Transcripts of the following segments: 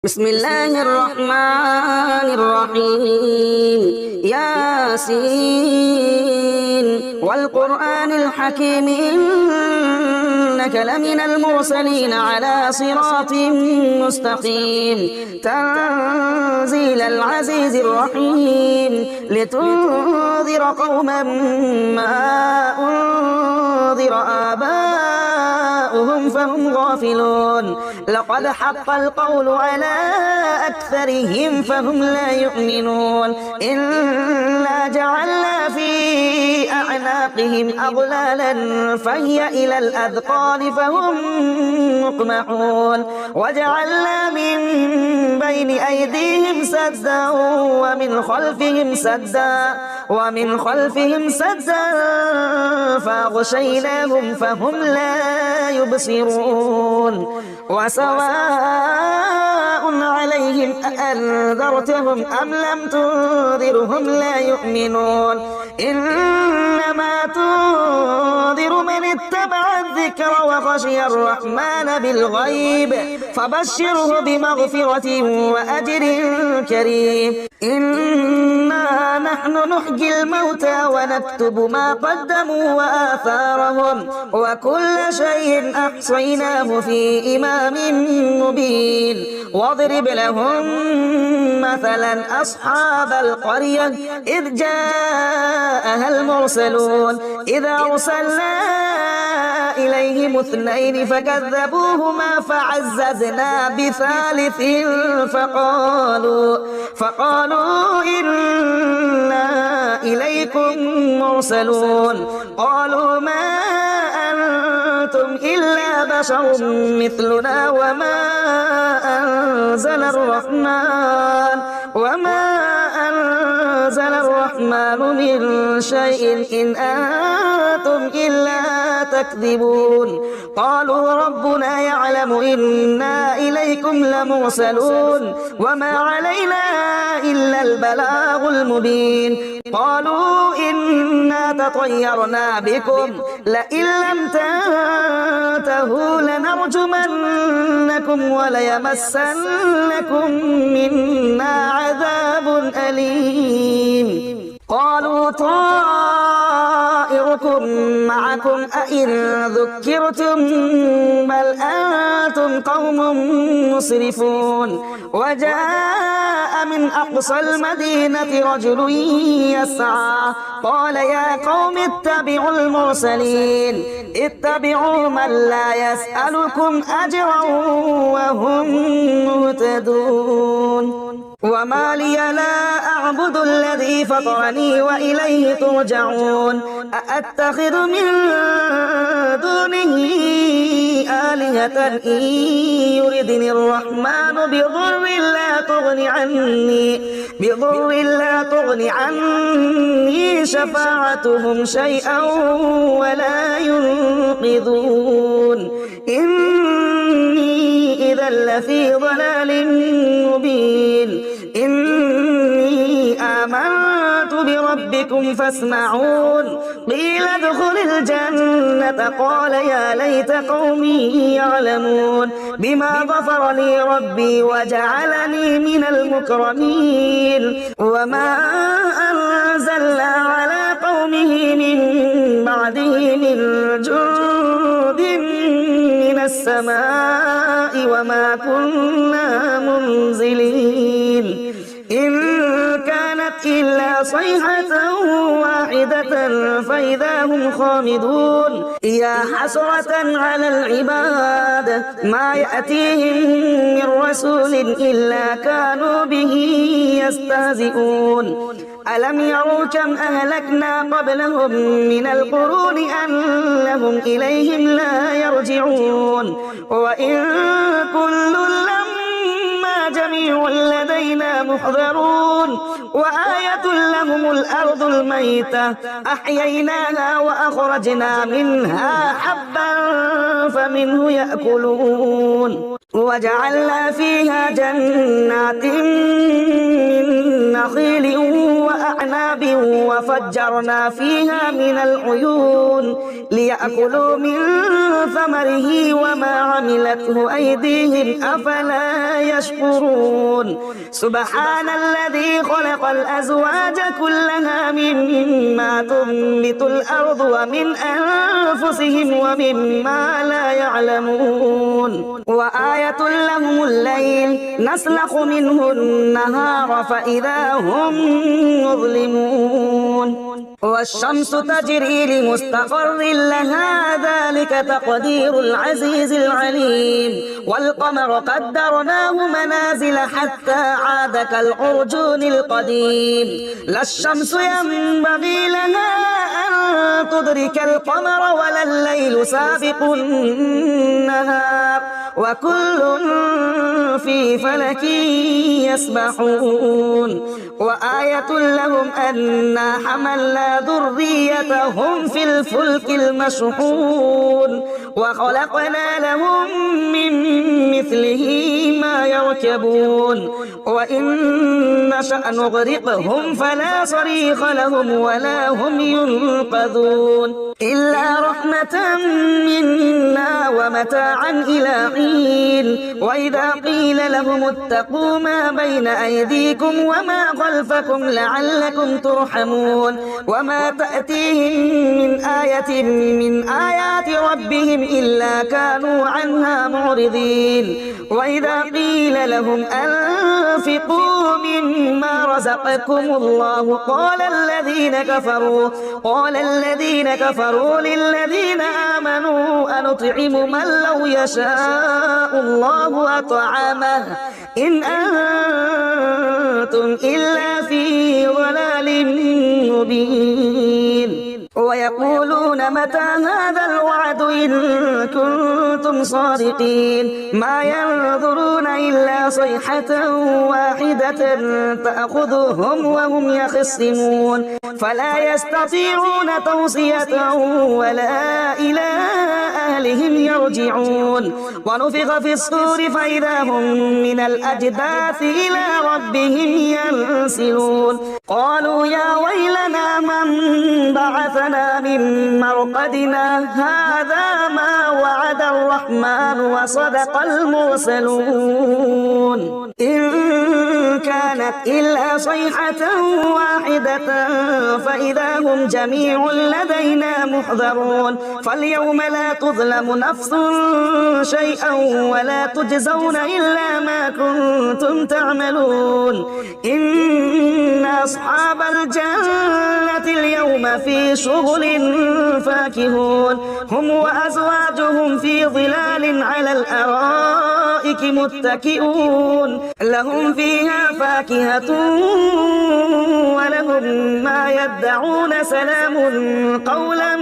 بسم الله الرحمن الرحيم ياسين والقرآن الحكيم إنك لمن المرسلين على صراط مستقيم تنزيل العزيز الرحيم لتنذر قوما ما أنذر آباؤهم فهم غافلون لقد حق القول على أكثرهم فهم لا يؤمنون إنا جعلنا في أعناقهم أغلالا فهي إلى الأذقان فهم مقمحون وجعلنا من بين أيديهم سدا ومن خلفهم سدا فأغشيناهم فهم لا يبصرون وسواء عليهم أأنذرتهم أم لم تنذرهم لا يؤمنون إنما تنذر من اتبع الذكر وخشي الرحمن بالغيب فبشره بمغفرة وأجر كريم إنا نحن نحيي الموتى ونكتب ما قدموا وآثارهم وكل شيء أحصيناه في إمام مبين واضرب لهم مثلا أصحاب القرية إذ جاءها المرسلون إذا أرسلنا إليهم اثنين فكذبوهما فعززنا بثالث فقالوا إنا إليكم مرسلون قالوا ما أنتم إلا بشر مثلنا وما أنزل الرحمن من شيء إن أنتم إلا تكذبون قالوا ربنا يعلم إنا إليكم لمرسلون وما علينا إلا البلاغ المبين قالوا إنا تطيرنا بكم لئن لم تنتهوا لنرجمنكم وليمسنكم منا عذاب أليم قالوا طائركم معكم أئن ذكرتم بل أنتم قوم مسرفون وجاء من أقصى المدينة رجل يسعى قال يا قوم اتبعوا المرسلين اتبعوا من لا يسألكم أجرا وهم مهتدون وما لي لا أعبد الذي فطرني وإليه ترجعون أأتخذ من دونه آلهة إن يردني الرحمن بضر لا تغن عني شفاعتهم شيئا ولا ينقذون إني إذا لفي ضلال مبين إني آمنت بربكم فاسمعون قيل ادخل الجنة قال يا ليت قومي يعلمون بما غفر لي ربي وجعلني من المكرمين وما أنزلنا على قومه من بعده من جند من السماء وما كنا منزلين إن كانت إلا صيحة واحدة فإذا هم خامدون يا حسرة على العباد ما يأتيهم من رسول إلا كانوا به يستهزئون ألم يروا كم أهلكنا قبلهم من القرون أنهم إليهم لا يرجعون وإن كل جميع لدينا محضرون وآية لهم الأرض الميتة أحييناها وأخرجنا منها حبا فمنه يأكلون وجعلنا فيها جنات من نخيل وأعناب أعناب وفجرنا فيها من العيون ليأكلوا من ثمره وما عملته أيديهم أفلا يشكرون سبحان الذي خلق الأزواج كلها مما تنبت الأرض ومن أنفسهم ومما لا يعلمون وآية لهم الليل نسلخ منه النهار فإذا هم مظلمون والشمس تجري لمستقر لها ذلك تقدير العزيز العليم والقمر قدرناه منازل حتى عاد كالعرجون القديم لا الشمس ينبغي لها أن تدرك القمر ولا الليل سابق النهار وكل في فلك يسبحون وآية لهم أنا حملنا ذريتهم في الفلك المشحون وخلقنا لهم من مثله ما يركبون وإن نشأ نغرقهم فلا صريخ لهم ولا هم ينقذون إلا رحمة منا ومتاعا إلى حين وإذا قيل لهم اتقوا ما بين أيديكم وما خلفكم لعلكم ترحمون وما تأتيهم من آية من آيات ربهم إلا كانوا عنها معرضين وإذا قيل لهم أنفقوا مما رزقكم الله قال الذين كفروا للذين آمنوا أنطعم من لو يشاء الله أطعمه إن أنتم إلا في ضلال مبين ويقولون متى هذا الوعد إن كنتم صادقين ما ينظرون إلا صيحة واحدة تأخذهم وهم يخصمون فلا يستطيعون توصية ولا إلى أهلهم يرجعون ونفخ في الصور فإذا هم من الأجداث إلى ربهم ينسلون قالوا يا ويلنا من بعثنا من مرقدنا هذا ما وعد الرحمن وصدق المرسلون إن كانت إلا صيحة واحدة فإذا هم جميع لدينا محضرون فاليوم لا تظلم نفس شيئا ولا تجزون إلا ما كنتم تعملون إن أصحاب الجنة اليوم في شغل فاكهون هم وأزواجهم في ظلال على الأرائك متكئون لهم فيها فاكهة ولهم ما يدعون سلام قولا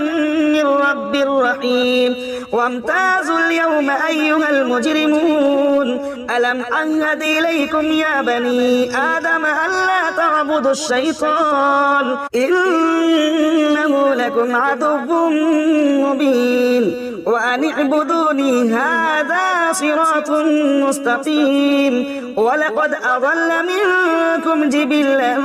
من رب رحيم وامتازوا اليوم أيها المجرمون ألم أعهد إليكم يا بني آدم ألا تعبدوا الشيطان إنه لكم عدو مبين وأن اعبدوني هذا صراط مستقيم ولقد أضل منكم جبلا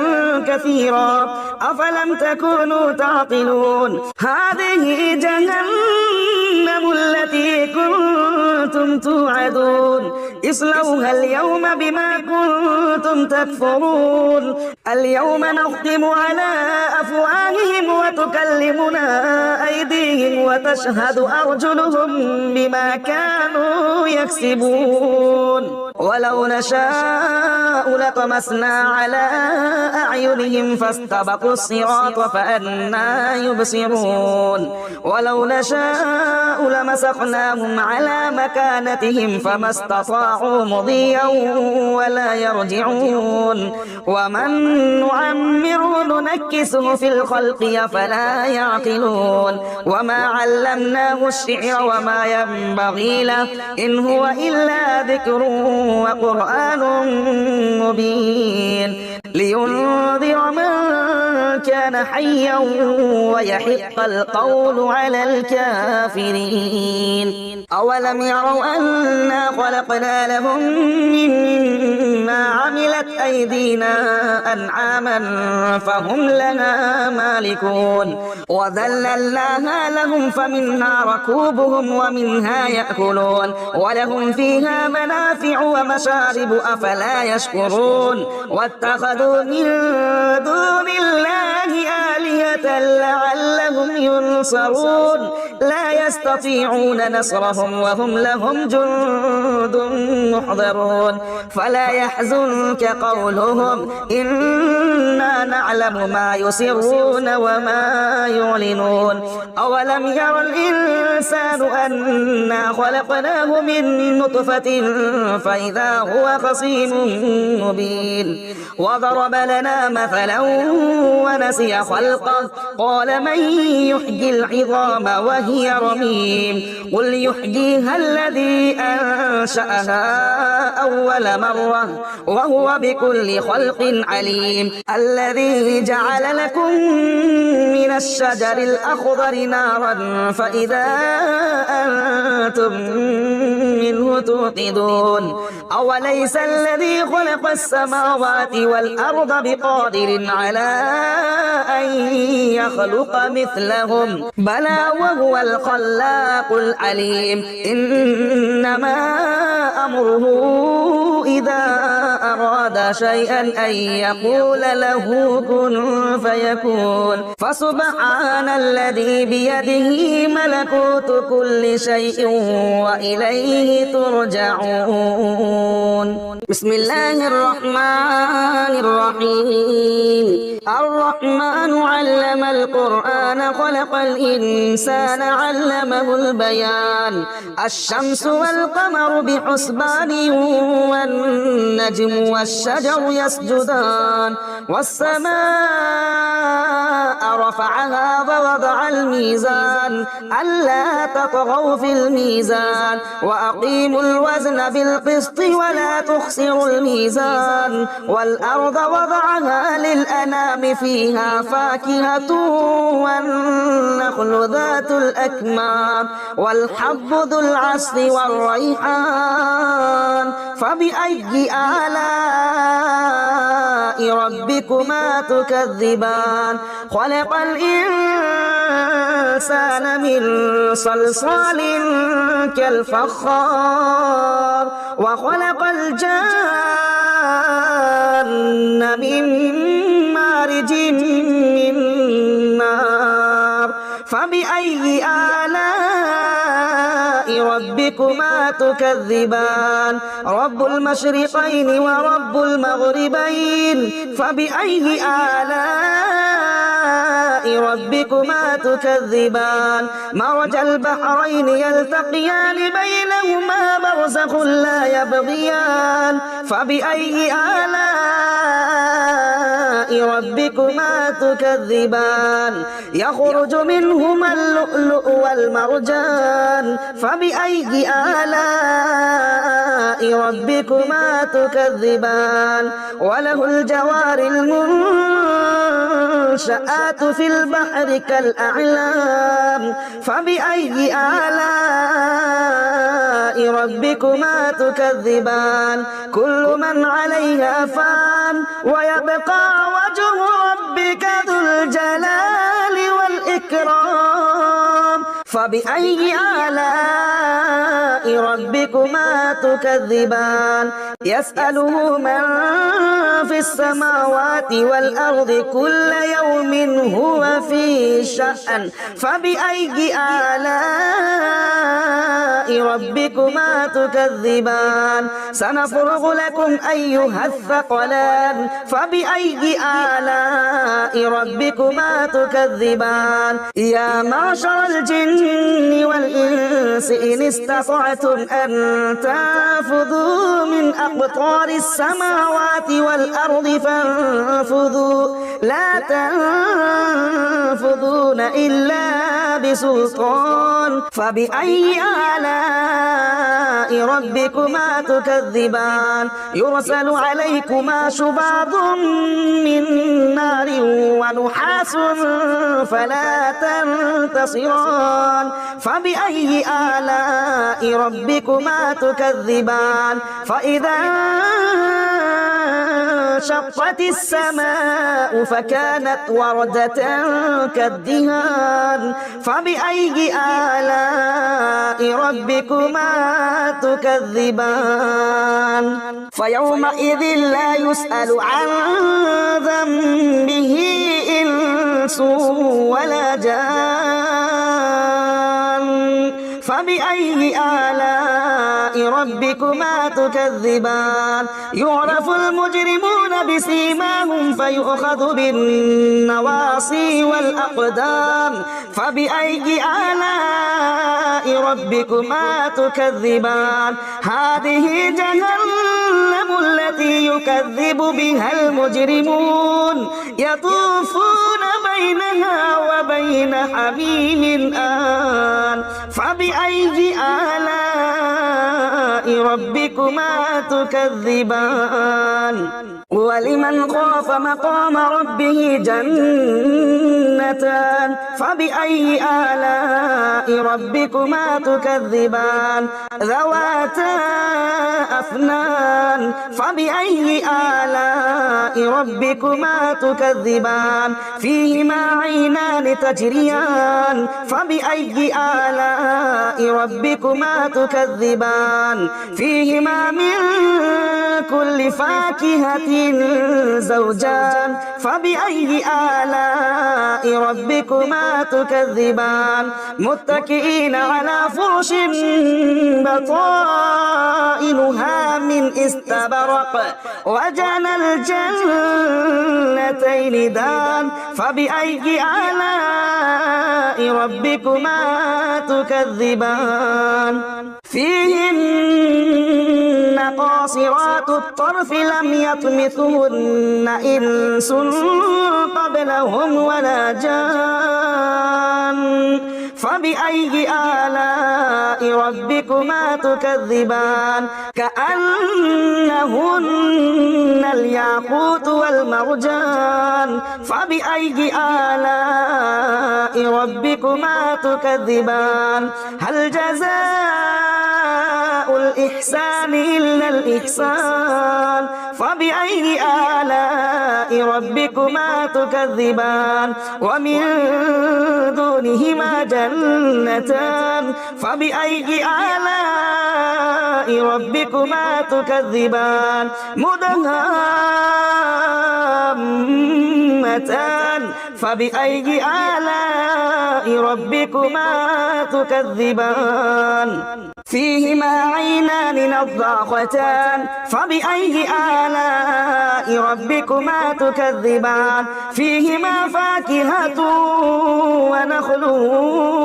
كثيرا أفلم تكونوا تعقلون هذه جهنم التي كنتم توعدون اصلوها اليوم بما كنتم تكفرون اليوم نختم على أفواههم وتكلمنا أيديهم وتشهد أرجلهم بما كانوا يكسبون ولو نشاء لطمسنا على أعينهم فاستبقوا الصراط فأنى يبصرون ولو نشاء لمسخناهم على مكانتهم فما استطاعوا مضيا ولا يرجعون ومن نعمره ننكسه في الخلق أفلا يعقلون وما علمناه الشعر وما ينبغي له إن هو إلا ذكر وقرآن مبين لينذر من كان حيا ويحق القول على الكافرين أولم يروا أنا خلقنا لهم مما عملت أيديهم بأيدينا أنعاما فهم لها مالكون وذللناها لهم فمنها ركوبهم ومنها يأكلون ولهم فيها منافع ومشارب أفلا يشكرون واتخذوا من دون الله آلهة لعلهم ينصرون لا يستطيعون نصرهم وهم لهم جند محضرون فلا يحزنك قولهم إنا نعلم ما يسرون وما يعلنون أولم ير الإنسان أنا خلقناه من نطفة فإذا هو خصيم مبين وضرب لنا مثلا ونسي خلقه قال من يحيي العظام وهي رميم قل يحييها الذي أنشأها أول مرة وهو بكل خلق عليم الذي جعل لكم من الشجر الأخضر نارا فإذا أنتم منه توقدون أوليس الذي خلق السماوات والأرض بقادر على أن يخلق مثلهم بلى وهو الخلاق العليم إنما أمره إذا أراد شيئا أن يقول له كن فيكون فسبحان الذي بيده ملكوت كل شيء وإليه ترجعون بسم الله الرحمن الرحيم الرحمن علم القرآن خلق الإنسان علمه البيان الشمس والقمر بحسبان والنجم والشجر يسجدان والسماء رفعها ووضع الميزان ألا تطغوا في الميزان وأقيموا الوزن بالقسط ولا تخسروا الميزان والأرض وضعها للأنام فيها فاكهة والنخل ذات الأكمام والحب ذو العصف والريحان فبأي آلاء ربكما تكذبان خلق الإنسان من صلصال كالفخار وخلق الجان من مارج من نار فبأي آلاء ربكما تكذبان رب المشرقين ورب المغربين فبأي آلاء ربكما تكذبان مرج البحرين يلتقيان بينهما برزخ لا يبغيان فبأي آلاء ربكما تكذبان يخرج منهما اللؤلؤ والمرجان فبأي آلاء ربكما تكذبان وله الجوار المنشآت في البحر كالأعلام فبأي آلاء ربكما تكذبان كل من عليها فان ويبقى وجه ربك ذو الجلال والإكرام فبأي آلاء ربكما تكذبان يسأله من في السماوات والأرض كل يوم هو في شأن فبأي آلاء ربكما تكذبان سنفرغ لكم أيها الثقلان فبأي آلاء ربكما تكذبان يا معشر الجن والإنس إن استطعتم أن تنفذوا من أقطار السماوات والأرض فانفذوا لا تنفذون إلا بسلطان فبأي آلاء ربكما تكذبان يرسل عليكما شباب من نار ونحاس فلا تنتصران فبأي آلاء ربكما تكذبان فإذا وانشقت السماء فكانت وردة كالدهان فبأي آلاء ربكما تكذبان فيومئذ لا يسأل عن ذنبه إنس ولا جان فبأي آلاء ربكما تكذبان يعرف المجرمون بسيماهم فيؤخذ بالنواصي والأقدام فبأي آلاء ربكما تكذبان هذه جهنم التي يكذب بها المجرمون يطوفون بينها وبين حميم آن فبأي آلاء ربكما تكذبان ولمن خاف مقام ربه جنتان فبأي آلاء ربكما تكذبان ذواتا أفنان فبأي آلاء ربكما تكذبان فيهما عينان تجريان فبأي آلاء ربكما تكذبان فيهما من كل فاكهة زوجان فبأي آلاء ربكما تكذبان متكئين على فرش بطائنها من استبرق وجنى الجنتين دان فبأي آلاء ربكما تكذبان فيهن قاصرات الطرف لم يطمثهن إنس قبلهم ولا جان فبأي آلاء ربكما تكذبان كأنهن الياقوت والمرجان فبأي آلاء ربكما تكذبان هل جزاء الإحسان إلا الإحسان فبأي آلاء ربكما تكذبان ومن دونهما جنتان فبأي آلاء ربكما تكذبان مدهامتان فبأي آلاء ربكما تكذبان فيهما عينان نضاختان فبأي آلاء ربكما تكذبان فيهما فاكهة ونخل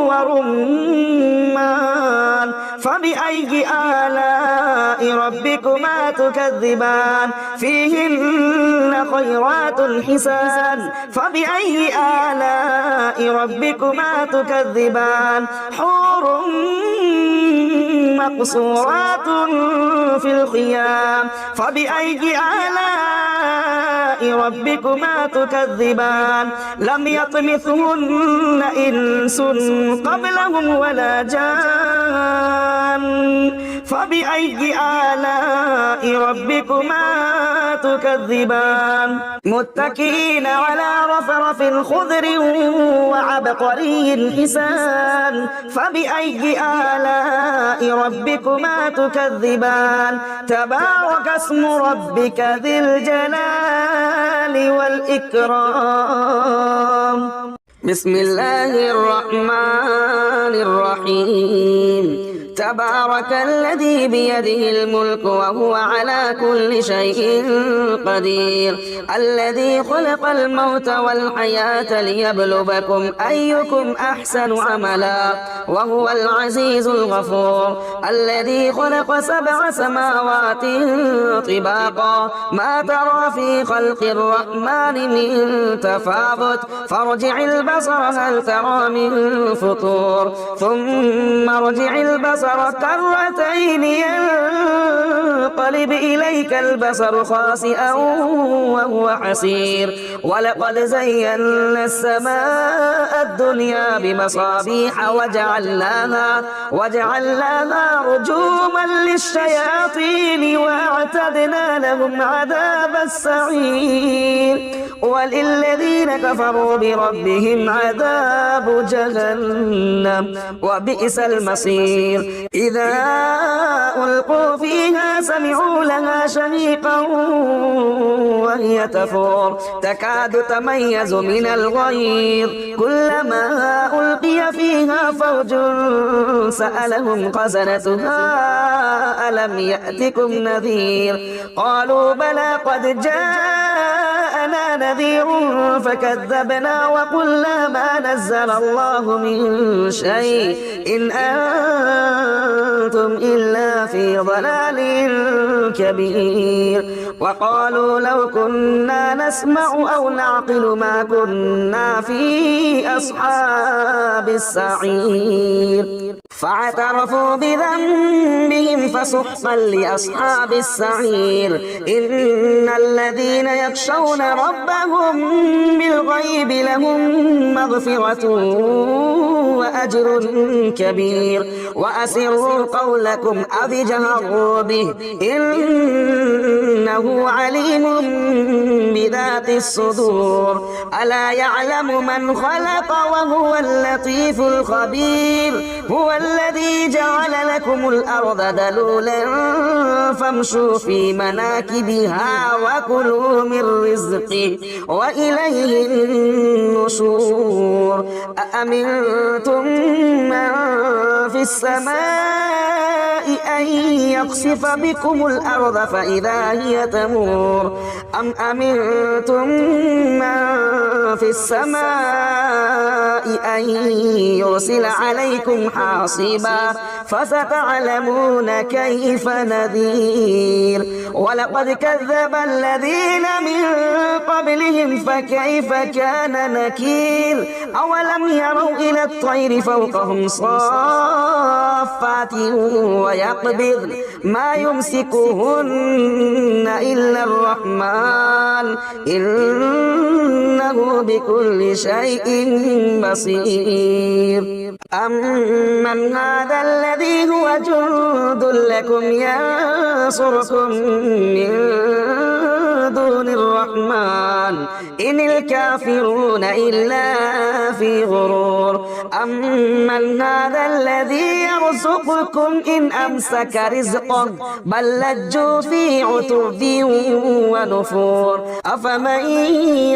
ورمان فبأي آلاء ربكما تكذبان فيهن خيرات حسان فبأي آلاء ربكما تكذبان حور مقصورات في الخيام فبأي آلاء ربكما تكذبان لم يطمثهن إنس قبلهم ولا جان فبأي آلاء ربكما تكذبان متكئين على رفرف خضر وعبقري حسان فبأي آلاء ربكما تكذبان تبارك اسم ربك ذي الجلال والإكرام بسم الله الرحمن الرحيم تبارك الذي بيده الملك وهو على كل شيء قدير الذي خلق الموت والحياة ليبلوكم أيكم أحسن عملا وهو العزيز الغفور الذي خلق 7 سماوات طباقا ما ترى في خلق الرحمن من تفاوت فارجع البصر هل ترى من فطور ثم ارجع البصر البصر كرتين ينقلب إليك البصر خاسئا وهو حسير ولقد زينا السماء الدنيا بمصابيح وجعلناها رجوما للشياطين وأعتدنا لهم عذاب السعير وللذين كفروا بربهم عذاب جهنم وبئس المصير إذا ألقوا فيها سمعوا لها شهيقا وهي تفور تكاد تميز من الغيظ كلما ألقي فيها فوج سألهم خزنتها ألم يأتكم نذير قالوا بلى قد جاءنا نذير فكذبنا وقلنا ما نزل الله من شيء إن أنتم إلا في ضلال كبير وقالوا لو كنا نسمع أو نعقل ما كنا في أصحاب السعير فاعترفوا بذنبهم فسحقا لأصحاب السعير إن الذين يخشون ربهم بالغيب لهم مغفرة وأجر كبير وأسروا قولكم أو اجهروا به إنه عليم بذات الصدور ألا يعلم من خلق وهو اللطيف الخبير هو الذي جعل لكم الأرض ذلولا فامشوا في مناكبها وكلوا من رزقه وإليه النشور أأمنتم من في السماء أن يخسف بكم الأرض فإذا هي تمور أم أمنتم من في السماء أن يرسل عليكم حاصبا فستعلمون كيف نذير ولقد كذب الذين من قبلهم فكيف كان نكير أولم يروا إلى الطير فوقهم صافات ويقبض ما يمسكهن إلا الرحمن إنه بكل شيء بصير أمن هذا الذي هو جند لكم ينصركم من دون الرحمن إن الكافرون إلا في غرور أمن هذا الذي يرزقكم إن أمسك رزقه بل لجوا في عتو ونفور أفمن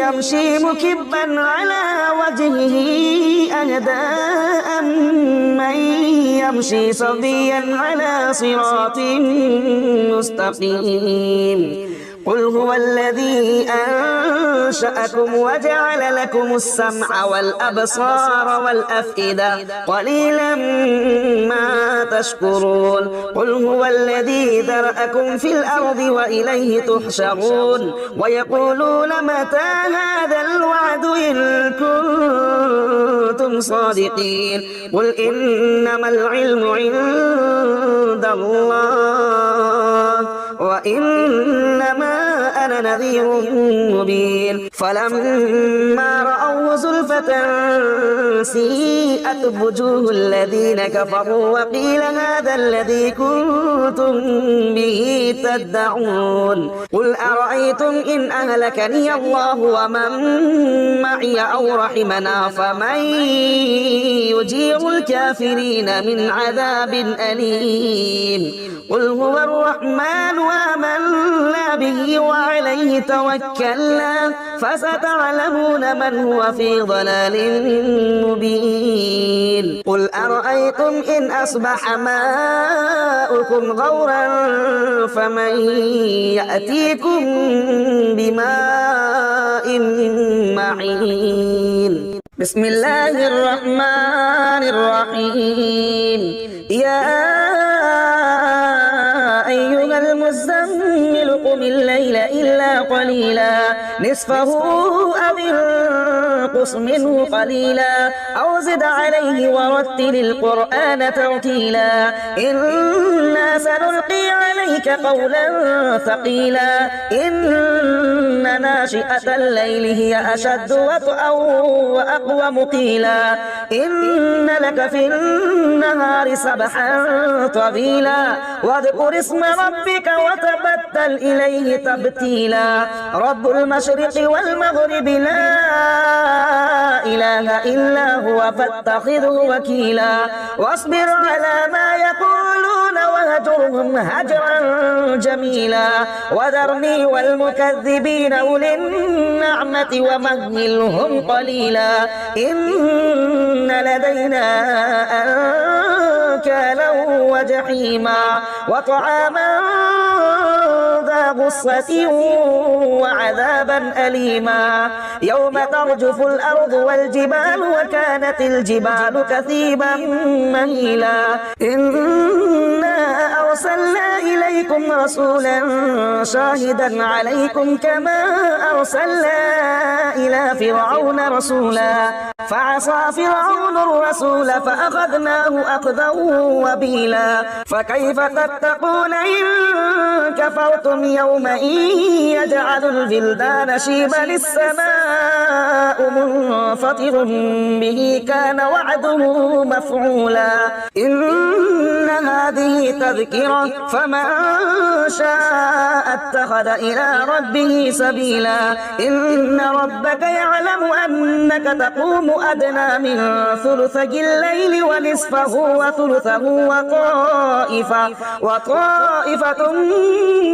يمشي مكبا على وجهه أهدى أمن يمشي صبيا على صراط مستقيم قل هو الذي أنشأكم وجعل لكم السمع والأبصار والأفئدة قليلا ما تشكرون قل هو الذي ذرأكم في الأرض وإليه تحشرون ويقولون متى هذا الوعد إن كنتم صادقين قل إنما العلم عند الله وإنما أنا نذير مبين فلما رأوه زلفة سيئت وجوه الذين كفروا وقيل هذا الذي كنتم به تدعون قل أرأيتم إن أهلكني الله ومن معي أو رحمنا فمن يجير الكافرين من عذاب أليم قل هو الرحمن وآمنا به وعليه توكلنا فستعلمون من هو في ضلال مبين قل أرأيتم إن أصبح ماؤكم غورا فمن يأتيكم بماء معين بسم الله الرحمن الرحيم يا أيها المزمل قم الليل الليل إلا قليلا نصفه أو انقص منه قليلا أو زد عليه ورتل القرآن ترتيلا إنا سنلقي عليك قولا ثقيلا إن ناشئة الليل هي أشد وطئا وأقوم قيلا إن لك في النهار سبحا طويلا واذكر اسم ربك وتبتل إليه تبتيلا رب المشرق والمغرب لا إله إلا هو فاتخذه وكيلا واصبر على ما يقولون وهجرهم هجرا جميلا وذرني والمكذبين أولي النعمة ومهلهم قليلا إن لدينا أنكالا وجحيما وطعاما ذا غصة وعذابا أليما يوم ترجف الأرض والجبال وكانت الجبال كثيبا مهيلا إنا أرسلنا إليكم رسولا شاهدا عليكم كما أرسلنا إلى فرعون رسولا فعصى فرعون الرسول فأخذناه أخذا وبيلا فكيف تتقون إن كفرتم يوما يجعل البلدان شيبا السماء منفطر به كان وعده مفعولا إن هذه تذكرة فمن شاء اتخذ إلى ربه سبيلا إن ربك يعلم أنك تقوم أدنى من ثلثي الليل ونصفه وثلثه وطائفة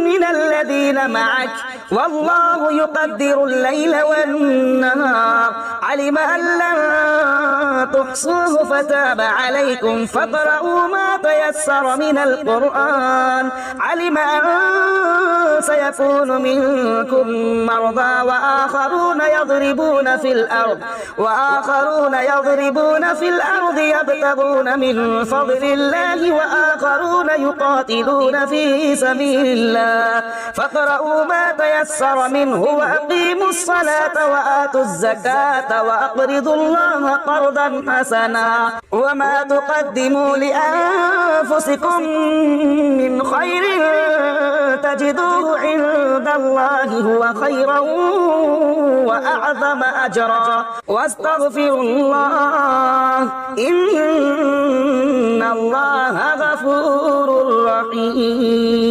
من الذين معك والله يقدر الليل والنهار علم أن لن تحصوه فتاب عليكم فاقرؤوا ما تيسر من القرآن علم أن سيكون منكم مرضى وآخرون يضربون في الأرض يبتغون من فضل الله وآخرون يقاتلون في سبيل الله فاقرؤوا ما تيسر منه وأقيموا الصلاة وآتوا الزكاة وأقرضوا الله قرضا حسنا وما تقدموا لأنفسكم من خير تجدوه عند الله هو خيرا وأعظم أجرا واستغفروا الله إن الله غفور رحيم